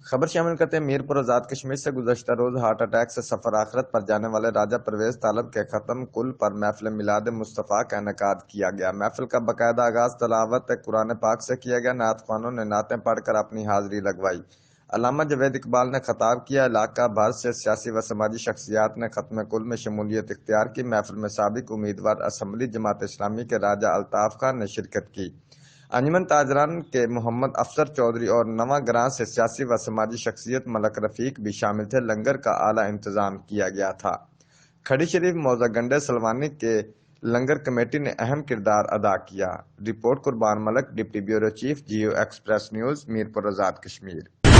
خبر شامل کرتے ہیں میرپور آزاد کشمیر سے گزشتہ روز ہارٹ اٹیک سے سفر آخرت پر جانے والے راجہ پرویز طالب کے ختم کل پر محفل میلاد مصطفیٰ کا انعقاد کیا گیا۔ محفل کا باقاعدہ آغاز تلاوت قرآن پاک سے کیا گیا۔ نعت خوانوں نے نعتیں پڑھ کر اپنی حاضری لگوائی۔ علامہ جاوید اقبال نے خطاب کیا۔ علاقہ بھر سے سیاسی و سماجی شخصیات نے ختم کل میں شمولیت اختیار کی۔ محفل میں سابق امیدوار اسمبلی جماعت اسلامی کے راجہ الطاف خان نے شرکت کی۔ انجمن تاجران کے محمد افسر چودھری اور نواں گراں سے سیاسی و سماجی شخصیت ملک رفیق بھی شامل تھے۔ لنگر کا اعلیٰ انتظام کیا گیا تھا۔ کھڑی شریف موضع گنڈے سلوانی کے لنگر کمیٹی نے اہم کردار ادا کیا۔ Report Qurban Malik, deputy bureau chief, Geo express news, Mirpur Azad Kashmir.